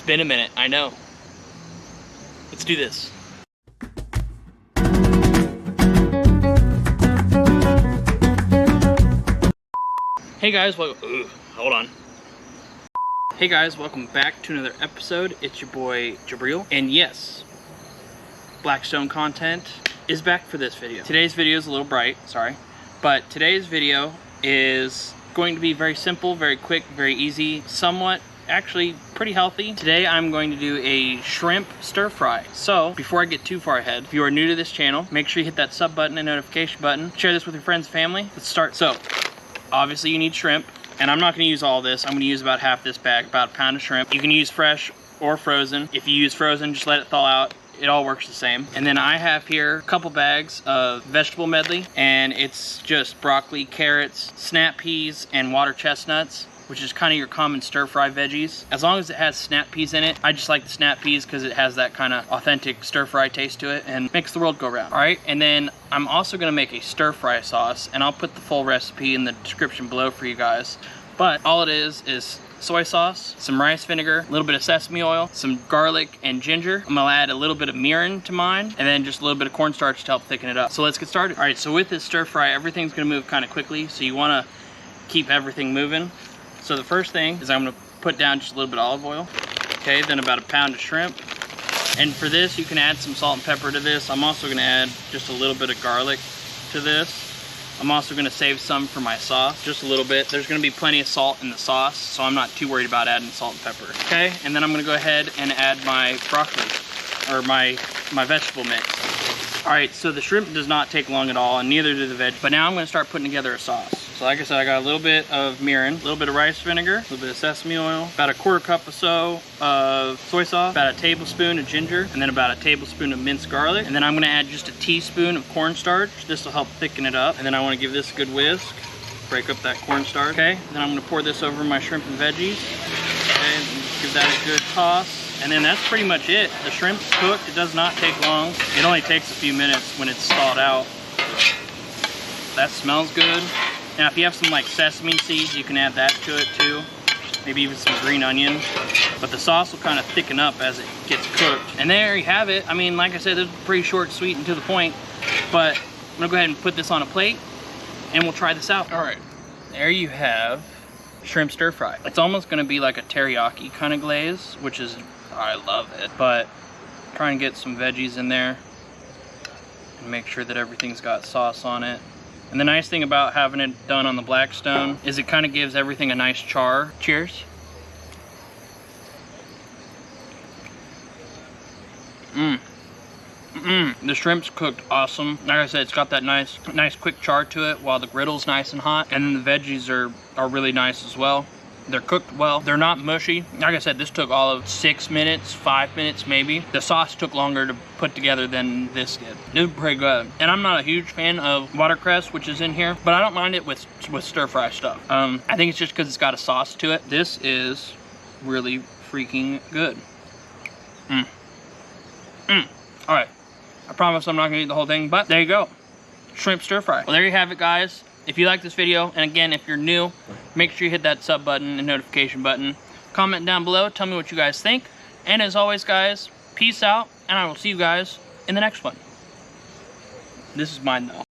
been a minute, I know. Let's do this. Hey guys, hold on. Hey guys, welcome back to another episode. It's your boy Jabril, and yes, Blackstone content is back for this video. Today's video is a little bright, sorry, but today's video is going to be very simple, very quick, very easy, somewhat actually pretty healthy. Today I'm going to do a shrimp stir fry. So before I get too far ahead, if you are new to this channel, make sure you hit that sub button and notification button. Share this with your friends and family. Let's start. So obviously you need shrimp, and I'm not going to use all this. I'm going to use about half this bag, about a pound of shrimp. You can use fresh or frozen. If you use frozen, just let it thaw out. It all works the same. And then I have here a couple bags of vegetable medley, and it's just broccoli, carrots, snap peas, and water chestnuts, which is kind of your common stir-fry veggies. As long as it has snap peas in it. I just like the snap peas because it has that kind of authentic stir-fry taste to it and makes the world go round. All right, and then I'm also gonna make a stir-fry sauce, and I'll put the full recipe in the description below for you guys. But all it is soy sauce, some rice vinegar, a little bit of sesame oil, some garlic and ginger. I'm gonna add a little bit of mirin to mine, and then just a little bit of cornstarch to help thicken it up. So let's get started. All right, so with this stir-fry, everything's gonna move kind of quickly, so you wanna keep everything moving. So the first thing is I'm gonna put down just a little bit of olive oil. Okay, then about a pound of shrimp. And for this, you can add some salt and pepper to this. I'm also gonna add just a little bit of garlic to this. I'm also gonna save some for my sauce, just a little bit. There's gonna be plenty of salt in the sauce, so I'm not too worried about adding salt and pepper. Okay, and then I'm gonna go ahead and add my broccoli, or my vegetable mix. All right, so the shrimp does not take long at all, and neither do the veg. But now I'm gonna start putting together a sauce. So like I said, I got a little bit of mirin, a little bit of rice vinegar, a little bit of sesame oil, about a quarter cup or so of soy sauce, about a tablespoon of ginger, and then about a tablespoon of minced garlic. And then I'm gonna add just a teaspoon of cornstarch. This will help thicken it up. And then I wanna give this a good whisk, break up that cornstarch. Okay, then I'm gonna pour this over my shrimp and veggies. Okay, and give that a good toss. And then that's pretty much it. The shrimp's cooked, it does not take long. It only takes a few minutes when it's thawed out. That smells good. Now if you have some like sesame seeds, you can add that to it too. Maybe even some green onion. But the sauce will kind of thicken up as it gets cooked. And there you have it. I mean, like I said, it's pretty short, sweet, and to the point. But I'm gonna go ahead and put this on a plate and we'll try this out. All right, there you have shrimp stir fry. It's almost gonna be like a teriyaki kind of glaze, which is, I love it. But try and get some veggies in there and make sure that everything's got sauce on it. And the nice thing about having it done on the Blackstone is it kind of gives everything a nice char. Cheers. The shrimp's cooked awesome. Like I said, it's got that nice quick char to it while the griddle's nice and hot. And then the veggies are really nice as well. They're cooked well. They're not mushy. Like I said, this took all of 6 minutes, 5 minutes maybe. The sauce took longer to put together than this did. It was pretty good. And I'm not a huge fan of watercress, which is in here, but I don't mind it with stir fry stuff. I think it's just because it's got a sauce to it. This is really freaking good. All right, I promise I'm not gonna eat the whole thing, but there you go. Shrimp stir fry. Well, there you have it, guys. If you like this video, and again, if you're new, make sure you hit that sub button and notification button. Comment down below, tell me what you guys think. And as always, guys, peace out, and I will see you guys in the next one. This is mine, though.